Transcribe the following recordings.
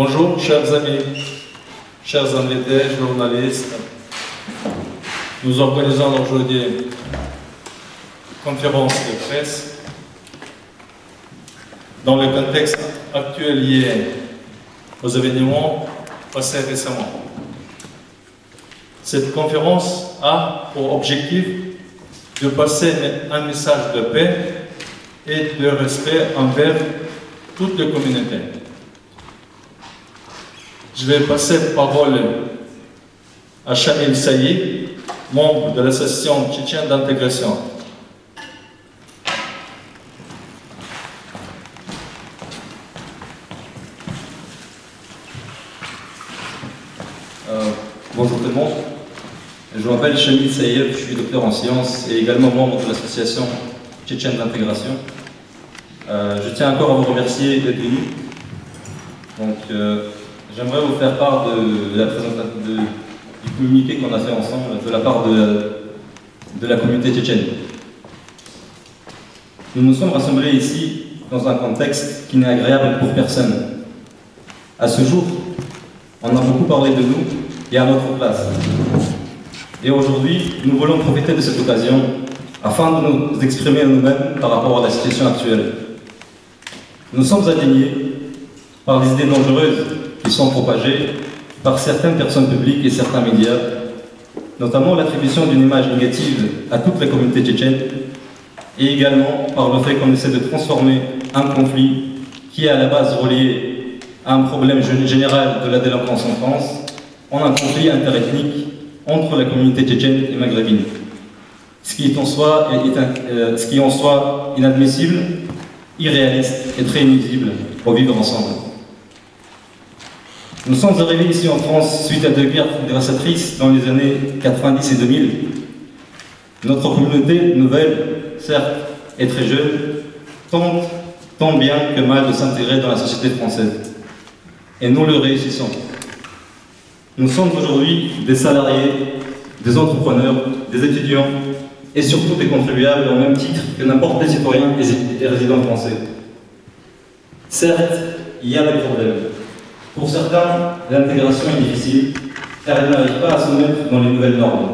Bonjour, chers amis, chers invités, journalistes. Nous organisons aujourd'hui une conférence de presse dans le contexte actuel lié aux événements passés récemment. Cette conférence a pour objectif de passer un message de paix et de respect envers toutes les communautés. Je vais passer la parole à Shamil Saïd, membre de l'association tchétchène d'intégration. Bonjour tout le monde, je m'appelle Shamil Saïd, je suis docteur en sciences et également membre de l'association tchétchène d'intégration. Je tiens encore à vous remercier d'être venu. J'aimerais vous faire part de la présentation du communiqué qu'on a fait ensemble de la part de la communauté tchétchène. Nous nous sommes rassemblés ici dans un contexte qui n'est agréable pour personne. À ce jour, on a beaucoup parlé de nous et à notre place. Et aujourd'hui, nous voulons profiter de cette occasion afin de nous exprimer nous-mêmes par rapport à la situation actuelle. Nous sommes indignés par les idées dangereuses qui sont propagées par certaines personnes publiques et certains médias, notamment l'attribution d'une image négative à toute la communauté tchétchène, et également par le fait qu'on essaie de transformer un conflit qui est à la base relié à un problème général de la délinquance en France en un conflit interethnique entre la communauté tchétchène et maghrébine. Ce qui est en soi inadmissible, irréaliste et très inusible pour vivre ensemble. Nous sommes arrivés ici en France suite à deux guerres dévastatrices dans les années 90 et 2000. Notre communauté nouvelle, certes, est très jeune, tente tant bien que mal de s'intégrer dans la société française. Et nous le réussissons. Nous sommes aujourd'hui des salariés, des entrepreneurs, des étudiants et surtout des contribuables au même titre que n'importe quel citoyen et résident français. Certes, il y a des problèmes. Pour certains, l'intégration est difficile, car ils n'arrivent pas à se mettre dans les nouvelles normes.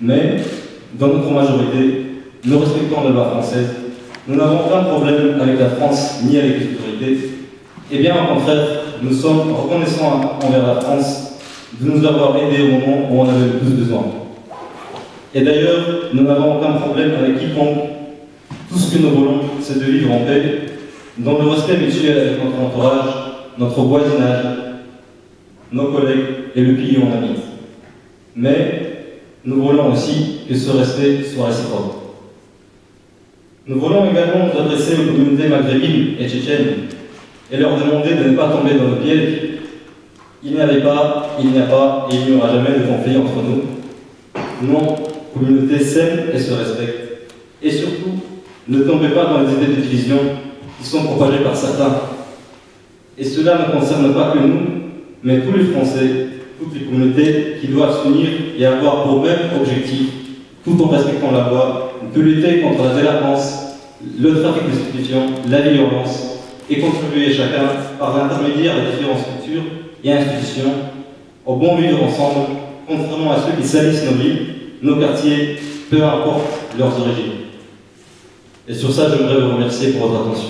Mais, dans notre majorité, nous respectons la loi française, nous n'avons aucun problème avec la France ni avec les autorités, et bien au contraire, nous sommes reconnaissants envers la France de nous avoir aidés au moment où on avait le plus besoin. Et d'ailleurs, nous n'avons aucun problème avec quiconque. Tout ce que nous voulons, c'est de vivre en paix, dans le respect mutuel avec notre entourage, notre voisinage, nos collègues et le pays où on habite. Mais nous voulons aussi que ce respect soit réciproque. Nous voulons également nous adresser aux communautés maghrébines et tchétchènes et leur demander de ne pas tomber dans le piège. Il n'y avait pas, il n'y a pas et il n'y aura jamais de conflit entre nous. Non, communauté s'aime et se respecte. Et surtout, ne tombez pas dans les idées de division qui sont propagées par certains. Et cela ne concerne pas que nous, mais tous les Français, toutes les communautés qui doivent s'unir et avoir pour même objectif, tout en respectant la loi, de lutter contre la délinquance, le trafic de stupéfiants, la violence, et contribuer chacun, par l'intermédiaire des différentes structures et institutions, au bon vivre ensemble, contrairement à ceux qui salissent nos villes, nos quartiers, peu importe leurs origines. Et sur ça, j'aimerais vous remercier pour votre attention.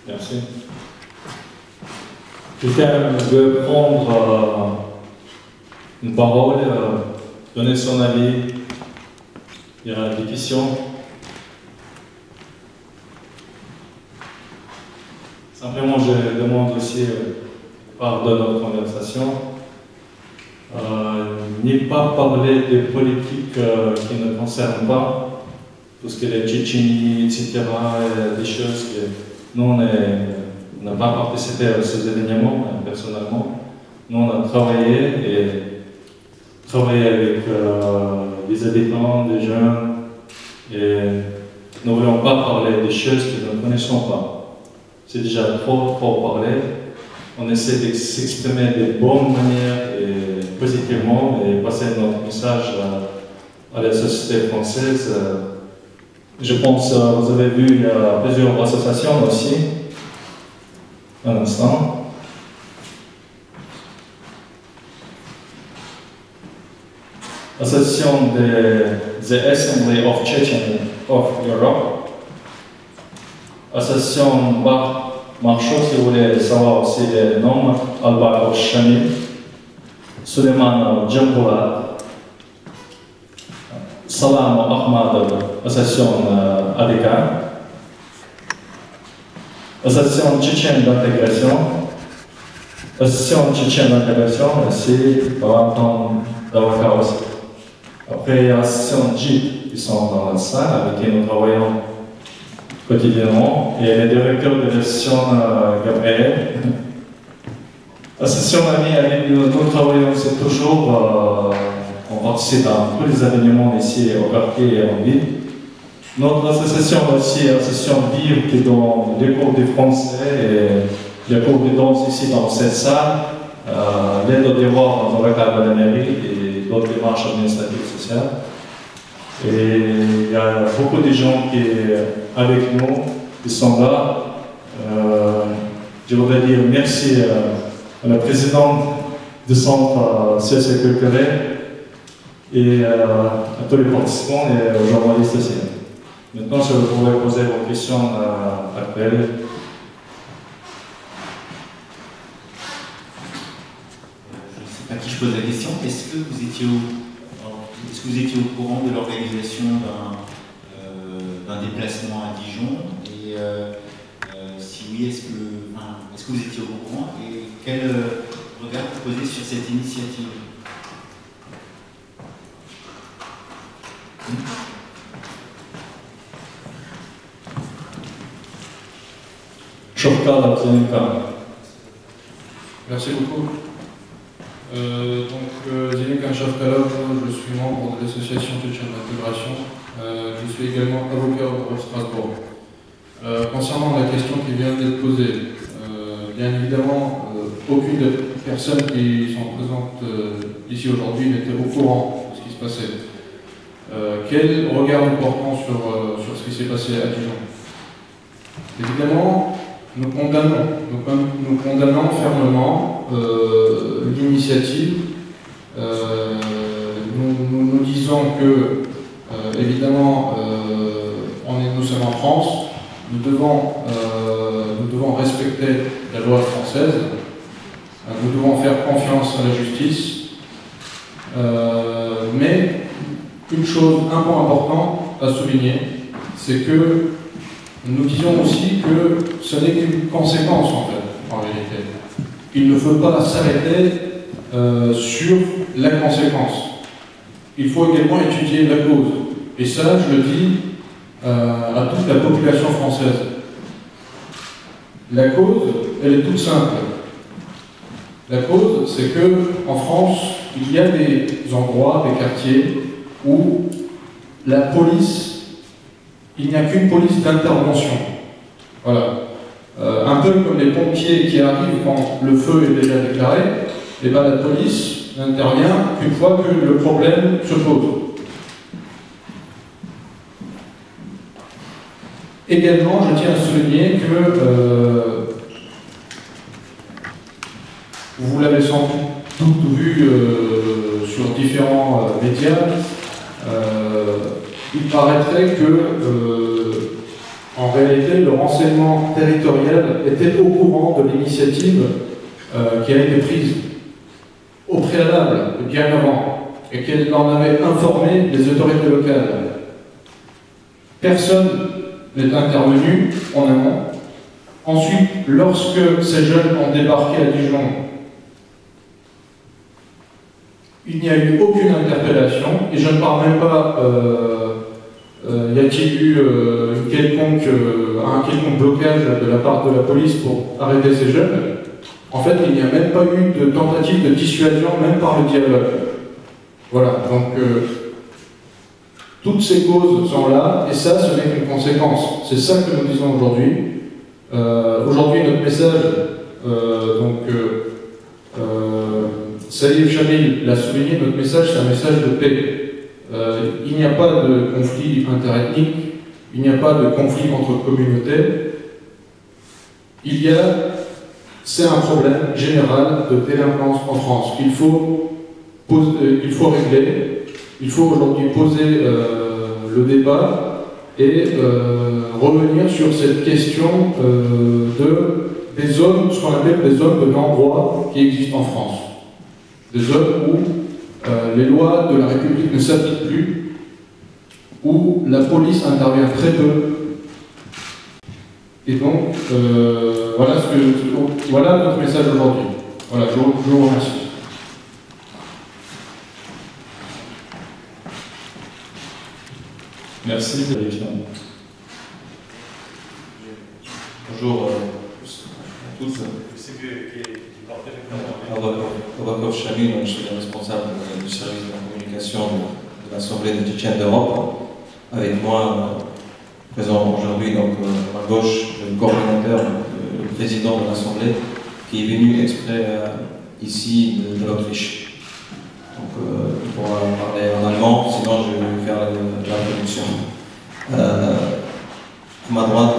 Merci. Quelqu'un veut prendre une parole, donner son avis? Il y a des questions? Simplement, je demande aussi, par de notre conversation, n'y pas parler des politiques qui ne concernent pas, tout ce qui est Tchétchénie, etc., des choses que nous, on n'a pas participé à ces événements, personnellement. Nous, on a travaillé avec les habitants, des jeunes, et nous ne voulons pas parler des choses que nous ne connaissons pas. C'est déjà trop parler. On essaie de s'exprimer de bonnes manières et positivement. événements et passer notre message à la société française. Je pense, vous avez vu, il y a plusieurs associations aussi. Un instant. Association The Assembly of Chechnya of Europe. Association Bar Marchot, si vous voulez savoir aussi les noms, Alba Shami, Suleiman Djamboulad, Salam Ahmad, Association ADK, Association Tchétchène d'intégration, Association Tchétchène d'intégration, c'est Valentin Davaka aussi. Après, il y a l'association JIP qui sont dans la salle avec qui nous travaillons quotidiennement, et le directeur de l'association Gabriel. L'association Ami avec nous travaillons toujours, on participe à tous les événements ici au quartier et en ville. Notre association aussi, l'association Vivre, qui est dans les cours de français et les cours de danse ici dans cette salle, l'aide aux devoirs dans le cadre de la mairie et d'autres démarches administratives et sociales. Et il y a beaucoup de gens qui sont avec nous, qui sont là. Je voudrais dire merci à la présidente du centre socio-culturel et à tous les participants et aux journalistes aussi. Maintenant, je pourrais poser vos questions actuelles. Je ne sais pas qui je pose la question. Est-ce que vous étiez au courant de l'organisation d'un déplacement à Dijon? Et si oui, est-ce que vous étiez au courant? Et quel regard vous posez sur cette initiative? Merci beaucoup. Zelinkan Shavkalov, je suis membre de l'association Tchétchène d'intégration. Je suis également avocat au barreau de Strasbourg. Concernant la question qui vient d'être posée, bien évidemment, aucune des personnes qui sont présentes ici aujourd'hui n'était au courant de ce qui se passait. Quel regard nous portons sur ce qui s'est passé à Dijon? Évidemment, nous condamnons fermement l'initiative. Nous disons que, évidemment, nous sommes en France, nous devons respecter la loi française, nous devons faire confiance à la justice, mais un point important à souligner, c'est que nous disons aussi que ce n'est qu'une conséquence en fait, en réalité. Il ne faut pas s'arrêter sur la conséquence. Il faut également étudier la cause. Et ça, je le dis à toute la population française. La cause, elle est toute simple. La cause, c'est que en France, il y a des endroits, des quartiers où la police, il n'y a qu'une police d'intervention. Voilà. Un peu comme les pompiers qui arrivent quand le feu est déjà déclaré, et bien la police n'intervient qu'une fois que le problème se pose. Également, je tiens à souligner que vous l'avez sans doute vu sur différents médias, il paraîtrait que, en réalité, le renseignement territorial était au courant de l'initiative qui a été prise au préalable, bien avant, et qu'elle en avait informé les autorités locales. Personne n'est intervenu en amont. Ensuite, lorsque ces jeunes ont débarqué à Dijon, il n'y a eu aucune interpellation, et je ne parle même pas, y a-t-il eu un quelconque blocage de la part de la police pour arrêter ces jeunes. En fait, il n'y a même pas eu de tentative de dissuasion, même par le dialogue. Voilà, donc toutes ces causes sont là, et ça, ce n'est qu'une conséquence. C'est ça que nous disons aujourd'hui. Aujourd'hui, notre message, Salih Chamil l'a souligné, notre message c'est un message de paix. Il n'y a pas de conflit interethnique, il n'y a pas de conflit entre communautés. C'est un problème général de délinquance en France qu'il faut régler. Il faut aujourd'hui poser le débat et revenir sur cette question des zones, ce qu'on appelle des zones de non-droit qui existent en France. Des zones où les lois de la République ne s'appliquent plus, où la police intervient très peu. Et donc, voilà notre message aujourd'hui. Voilà, je vous remercie. Merci. Bonjour à tous. Avakov Chamil, je suis le responsable du service de la communication de l'Assemblée des Tchétchènes d'Europe. Avec moi, présent aujourd'hui, donc à ma gauche, le coordinateur, le président de l'Assemblée, qui est venu exprès ici de l'Autriche. Donc, il pourra parler en allemand, sinon je vais faire la traduction. À ma droite,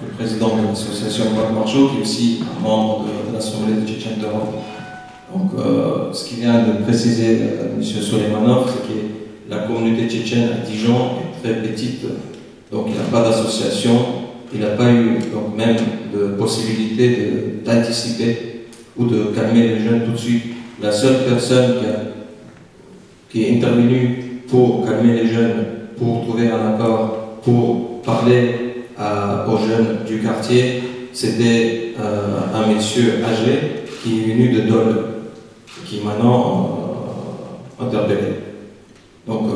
le président de l'association Marc Marchaud, qui est aussi membre de l'Assemblée des Tchétchènes d'Europe. Donc, ce qu'il vient de préciser M. Soleimanov, c'est que la communauté tchétchène à Dijon est très petite, donc il n'y a pas d'association, il n'a pas eu donc, même de possibilité d'anticiper ou de calmer les jeunes tout de suite. La seule personne qui est intervenue pour calmer les jeunes, pour trouver un accord, pour parler aux jeunes du quartier, c'était un monsieur âgé qui est venu de Dole, qui est maintenant interpellé. Donc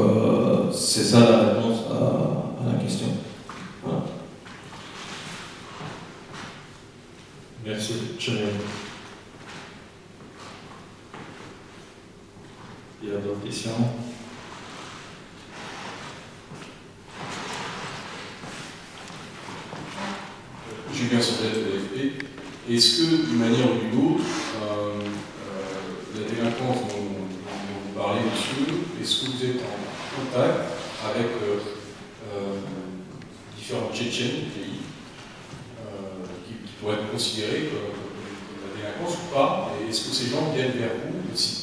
c'est ça la réponse à la question. Voilà. Merci. Il y a d'autres questions? Julien Saudet de l'AFP. Est-ce que, d'une manière ou d'une autre, la délinquance dont vous parlez, monsieur, est-ce que vous êtes en contact avec différents Tchétchènes du pays qui pourraient être considérés comme la délinquance ou pas? Et est-ce que ces gens viennent vers vous aussi?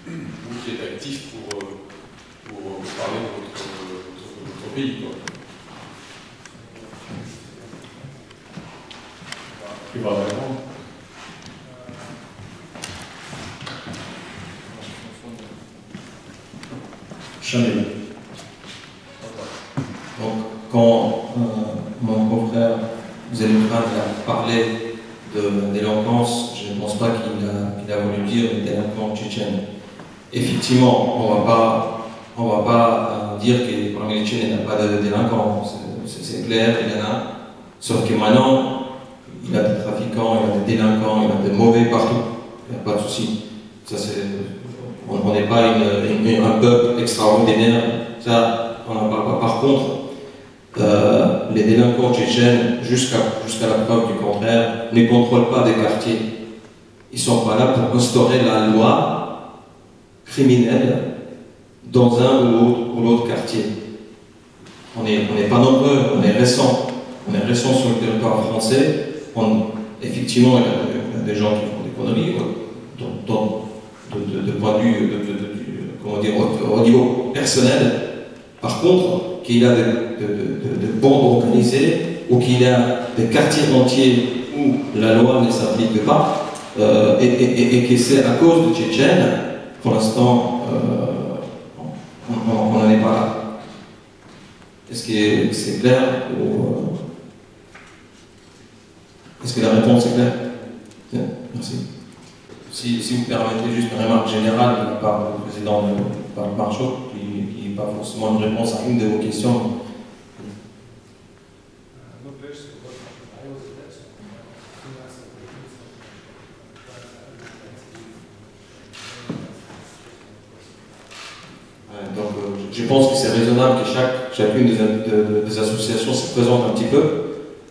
Vous qui êtes actif pour parler de votre pays, quoi. Qui va répondre? Chamil. Donc, quand mon confrère Zelmran a parlé de délinquance, je ne pense pas qu'il a voulu dire une délinquance tchétchène. Effectivement, on va pas dire que parmi les Tchétchènes, il n'y a pas de délinquants. C'est clair, il y en a. Sauf que maintenant, il y a des trafiquants, il y a des délinquants, il y a des mauvais partout. Il n'y a pas de souci. On n'est pas un peuple extraordinaire. Ça, on n'en parle pas. Par contre, les délinquants tchétchènes, jusqu'à la preuve du contraire, ne contrôlent pas des quartiers. Ils ne sont pas là pour instaurer la loi criminelle dans un ou l'autre quartier. On n'est pas nombreux, on est récents. On est récents sur le territoire français. Effectivement, il y a des gens qui font des conneries, de point de vue, comment dire, au niveau personnel. Par contre, qu'il y a de bandes organisées ou qu'il y a des quartiers entiers où la loi ne s'applique pas et que c'est à cause de Tchétchènes, pour l'instant, on n'en est pas là. Est-ce que c'est clair ou est-ce que la réponse est claire? Bien, merci. Si vous permettez juste une remarque générale de la part du président de Marchaud, qui n'est pas forcément une réponse à une de vos questions. Donc, je pense que c'est raisonnable que chacune des associations se présente un petit peu.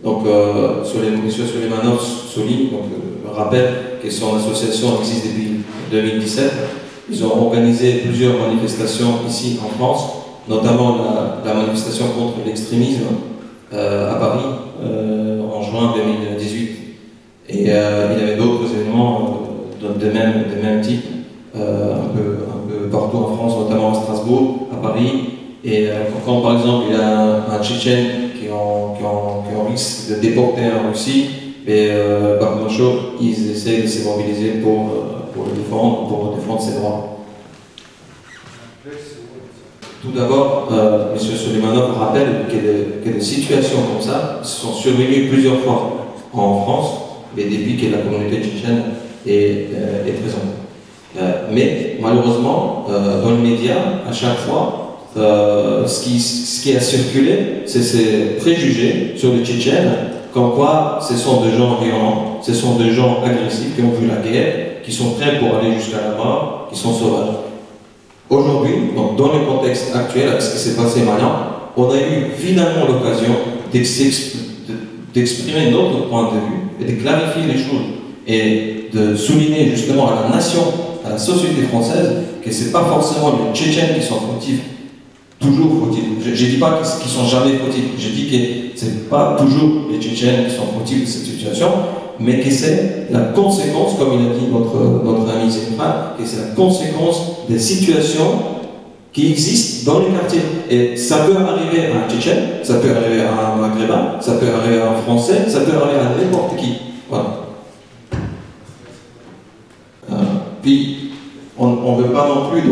Donc, M. Soleimanov souligne, rappelle que son association existe depuis 2017, ils ont organisé plusieurs manifestations ici en France, notamment la manifestation contre l'extrémisme à Paris en juin 2018. Et il y avait d'autres événements de même type, un peu partout en France, notamment à Strasbourg, à Paris. Et quand par exemple il y a un Tchétchène qui en risque de déporter en Russie, et Bakhmachov, ils essaient de se mobiliser pour le défendre, pour défendre ses droits. Tout d'abord, M. Suleimanov rappelle que des situations comme ça sont survenues plusieurs fois en France, mais depuis que la communauté tchétchène est présente. Mais malheureusement, dans les médias, à chaque fois, ce qui a circulé, c'est ces préjugés sur les Tchétchènes, comme quoi ce sont des gens violents, ce sont des gens agressifs qui ont vu la guerre, qui sont prêts pour aller jusqu'à la mort, qui sont sauvages. Aujourd'hui, dans le contexte actuel, avec ce qui s'est passé maintenant, on a eu finalement l'occasion d'exprimer notre point de vue et de clarifier les choses et de souligner justement à la nation, à la société française, que ce n'est pas forcément les Tchétchènes qui sont fautifs, toujours fautifs. Je ne dis pas qu'ils ne sont jamais fautifs, je dis que ce n'est pas toujours les Tchétchènes qui sont fautifs de cette situation, mais que c'est la conséquence, comme il a dit notre ami Zéphra, que c'est la conséquence des situations qui existent dans les quartiers. Et ça peut arriver à un Tchétchène, ça peut arriver à un Maghrébin, ça peut arriver à un Français, ça peut arriver à n'importe qui. Voilà. Puis, on ne veut pas non plus de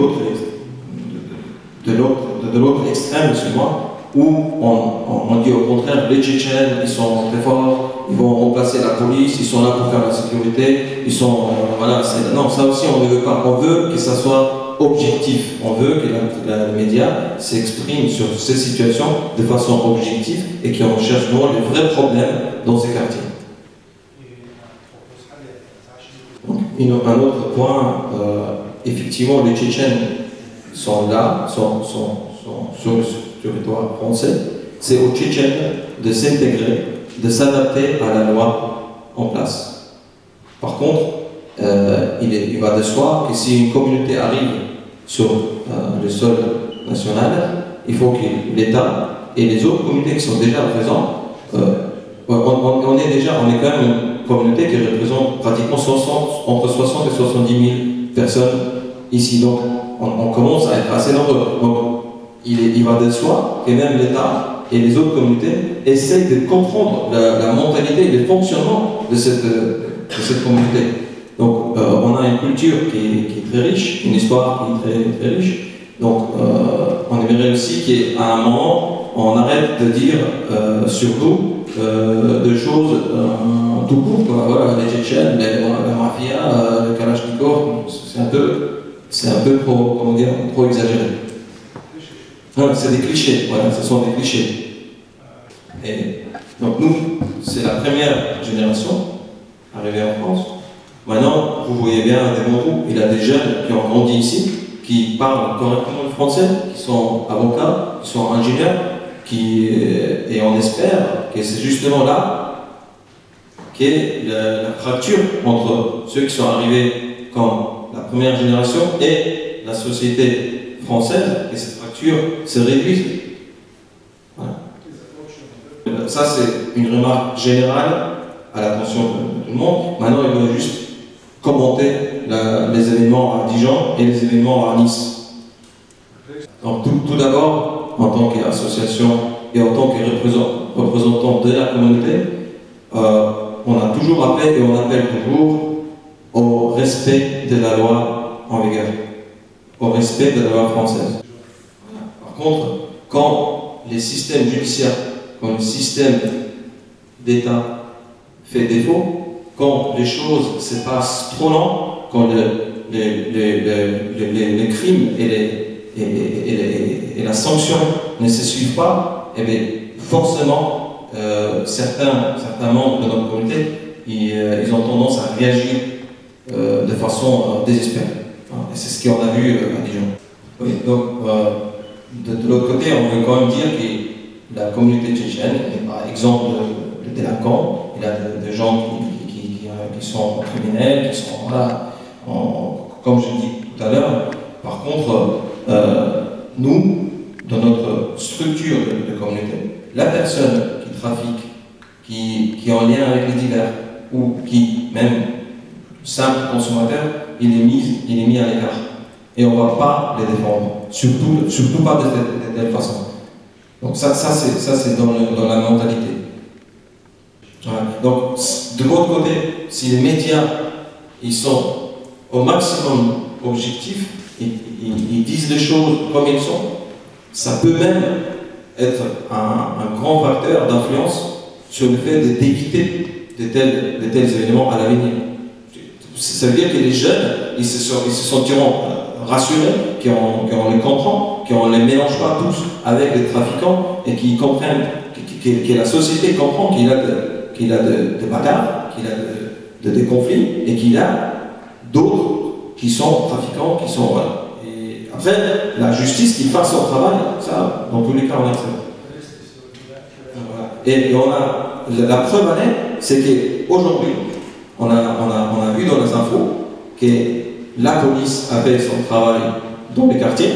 l'autre extrême, excuse-moi, où on dit au contraire, les Tchétchènes, ils sont très forts, ils vont remplacer la police, ils sont là pour faire la sécurité, ils sont... voilà, non, ça aussi on ne veut pas. On veut que ça soit objectif. On veut que les médias s'expriment sur ces situations de façon objective et qu'on cherche vraiment les vrais problèmes dans ces quartiers. Donc, un autre point, effectivement, les Tchétchènes sont là, sont sur le territoire français. C'est aux Tchétchènes de s'intégrer, de s'adapter à la loi en place. Par contre, il va de soi que si une communauté arrive sur le sol national, il faut que l'État et les autres communautés qui sont déjà présentes, on est quand même une communauté qui représente pratiquement entre 60 et 70 000 personnes ici. Donc on commence à être assez nombreux. Donc il va de soi que même l'État et les autres communautés essayent de comprendre la mentalité et le fonctionnement de cette communauté. Donc on a une culture qui est très riche, une histoire qui est très, très riche. Donc on aimerait aussi qu'à un moment, on arrête de dire sur nous des choses tout court, quoi. Voilà, les Tchétchènes, la mafia, le Kalachnikov, c'est un peu trop exagéré. C'est des clichés, voilà, ce sont des clichés. Et donc nous, c'est la première génération arrivée en France. Maintenant, vous voyez bien devant vous, il y a des jeunes qui ont grandi ici, qui parlent correctement le français, qui sont avocats, qui sont ingénieurs, et on espère que c'est justement là qu'est la fracture entre ceux qui sont arrivés comme la première génération et la société française, et cette fracture se réduise. Voilà. Ça, c'est une remarque générale à l'attention de tout le monde. Maintenant, il faudrait juste commenter les événements à Dijon et les événements à Nice. Donc, tout d'abord, en tant qu'association et en tant que représentant de la communauté, on a toujours appelé et on appelle toujours au respect de la loi en vigueur, au respect de la loi française. Par contre, quand les systèmes judiciaires, quand le système d'État fait défaut, quand les choses se passent trop lent, quand les crimes et la sanction ne se suivent pas, et bien forcément, certains membres de notre communauté, ils ont tendance à réagir de façon désespérée. Et c'est ce qu'on a vu à Dijon. Oui, donc, de l'autre côté, on veut quand même dire que la communauté tchétchène n'est pas exemple de délinquants. Il y a des gens qui sont criminels, qui sont, voilà, comme je dis tout à l'heure, par contre, nous, dans notre structure de communauté, la personne qui trafique, qui est en lien avec les divers, ou qui, même simple consommateur, il est mis à l'écart. Et on ne va pas les défendre, surtout pas de telle façon. Donc ça c'est dans la mentalité. Voilà. Donc, de votre côté, si les médias, ils sont au maximum objectifs, ils disent les choses comme ils sont, ça peut même être un grand facteur d'influence sur le fait d'éviter de tels événements à l'avenir. Ça veut dire que les jeunes, ils se sentiront rassurés, qu'on les comprend, qu'on ne les mélange pas tous avec les trafiquants et qu'ils comprennent, que la société comprend qu'il a des bagarres, qu'il a des conflits et qu'il a d'autres qui sont trafiquants, qui sont... Voilà. Et après, la justice qui fasse son travail, ça, dans tous les cas, on accepte. Voilà. Et on a... La preuve en est, c'est qu'aujourd'hui, on a vu dans les infos que la police a fait son travail dans les quartiers.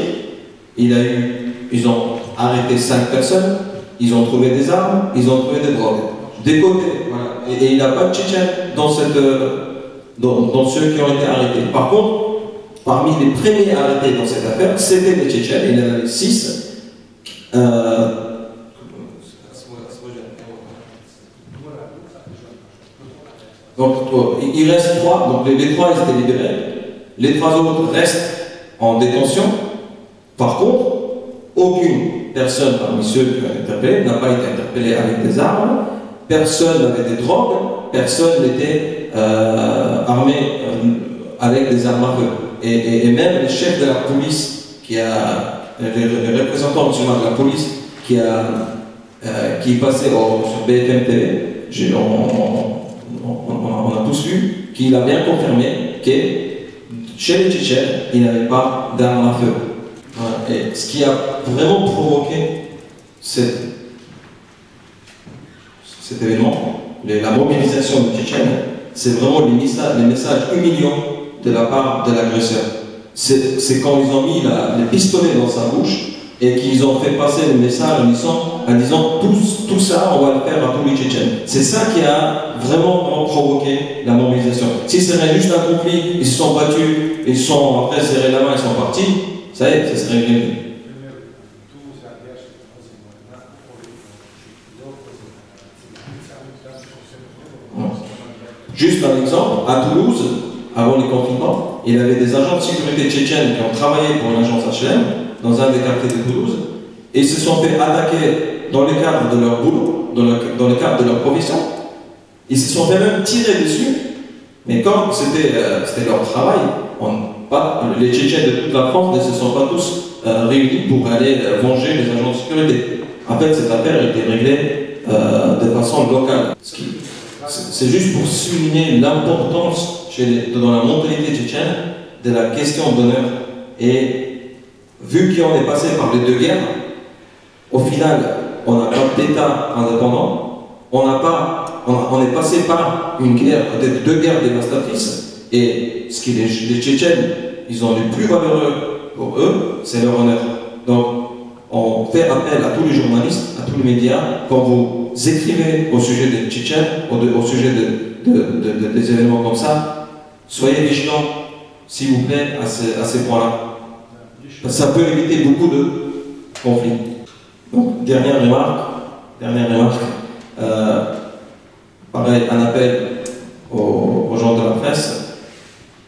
Ils ont arrêté 5 personnes, ils ont trouvé des armes, ils ont trouvé des drogues. Des côtés, voilà. Et il n'y a pas de Tchétchènes dans ceux qui ont été arrêtés. Par contre, parmi les premiers arrêtés dans cette affaire, c'était des Tchétchènes, il y en avait 6. Donc, il reste 3, donc les 3 ils étaient libérés. Les 3 autres restent en détention. Par contre, aucune personne parmi ceux qui ont été interpellés n'a pas été interpellée avec des armes, personne n'avait des drogues, personne n'était armé avec des armes à feu. Et même le chef de la police, le représentant national de la police, qui est passé sur BFM TV, on a tous vu qu'il a bien confirmé que chez les Tchétchènes, il n'avait pas d'armes à feu. Voilà. Et ce qui a vraiment provoqué cet événement, la mobilisation des Tchétchènes, c'est vraiment les messages humiliants de la part de l'agresseur. C'est quand ils ont mis les pistolets dans sa bouche et qu'ils ont fait passer le message en disant tout ça, on va le faire à tous les Tchétchènes. C'est ça qui a vraiment provoqué la mobilisation. Si c'était juste un conflit, ils se sont battus, ils se sont après serré la main, ils sont partis, ça y est, ça serait réglé. Juste un exemple, à Toulouse, avant le confinement, il y avait des agents de sécurité tchétchènes qui ont travaillé pour l'agence HLM dans un des quartiers de Toulouse et ils se sont fait attaquer dans le cadre de leur boulot, dans le cadre de leur profession. Ils se sont fait même tirer dessus, mais comme c'était leur travail, les Tchétchènes de toute la France ne se sont pas tous réunis pour aller venger les agents de sécurité. En fait, cette affaire a été réglée de façon locale. C'est juste pour souligner l'importance dans la mentalité tchétchène de la question d'honneur. Et vu qu'on est passé par les 2 guerres, au final, on n'a pas d'État indépendant, on est passé par une guerre, peut-être 2 guerres dévastatrices, et ce que les Tchétchènes, ils ont le plus valeureux pour eux, c'est leur honneur. Donc, on fait appel à tous les journalistes, à tous les médias, quand vous écrivez au sujet des Tchétchènes, au sujet des événements comme ça, soyez vigilants, s'il vous plaît, à ces points-là. Ça peut éviter beaucoup de conflits. Donc, dernière remarque, pareil, un appel aux gens de la presse,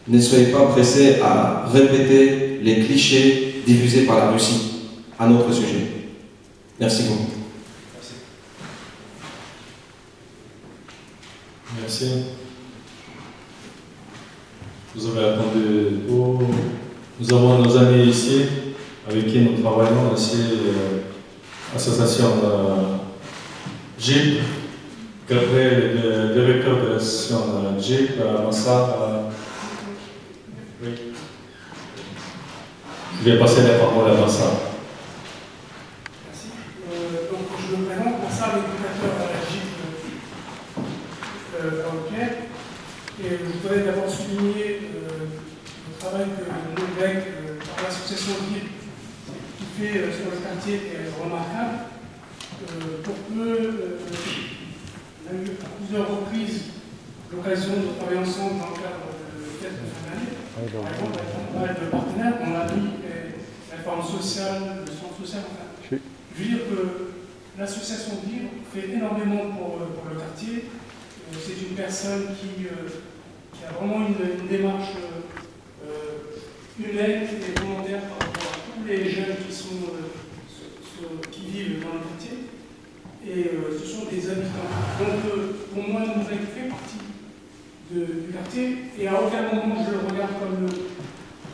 ne soyez pas pressés à répéter les clichés diffusés par la Russie à notre sujet. Merci beaucoup. Merci. Vous avez attendu tout. Nous avons nos amis ici, avec qui nous travaillons aussi, l'association JIP, Gabriel, le directeur de l'association JIP, Massa. Oui. Je vais passer la parole à Massa. Merci. Donc je me présente, Massa, l'éducateur à la JIP européenne. Et je voudrais d'abord souligner le travail que l'association de ville qui fait sur le quartier est remarquable. Pour peu, on a eu à plusieurs reprises l'occasion de travailler ensemble dans le cadre de fêtes de fin d'année. Par exemple, avec un mal de partenaires, on a mis la forme sociale, le centre social. Enfin, je veux dire que l'association Vivre fait énormément pour le quartier. C'est une personne qui a vraiment une démarche humaine et volontaire par rapport à tous les jeunes qui vivent dans le quartier. Et ce sont des habitants. Donc, pour moi, Nouvelle fait partie du quartier, et à aucun moment je le regarde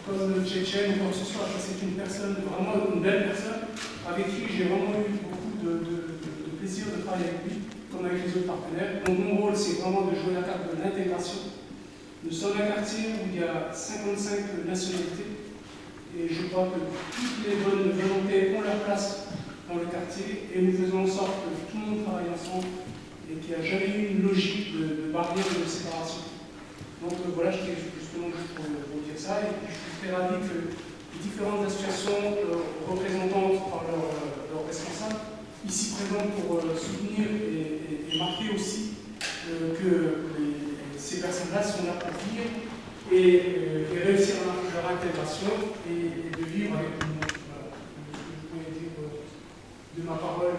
comme tchétchène ou quoi que ce soit. C'est une personne, vraiment une belle personne, avec qui j'ai vraiment eu beaucoup de plaisir de travailler avec lui, comme avec les autres partenaires. Donc mon rôle, c'est vraiment de jouer la carte de l'intégration. Nous sommes un quartier où il y a 55 nationalités, et je crois que toutes les bonnes volontés ont leur place dans le quartier, et nous faisons en sorte que tout le monde travaille ensemble et qu'il n'y a jamais eu une logique de barrière et de séparation. Donc voilà, j'étais justement juste pour dire ça, et puis je suis très ravi que les différentes associations représentantes par leurs responsables, ici présentes pour soutenir et marquer aussi que ces personnes-là sont là pour vivre et réussir leur intégration et de vivre avec une, voilà, je pourrais dire de ma parole.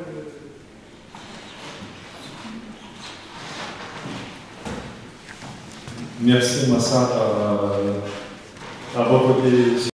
Merci Massa, à votre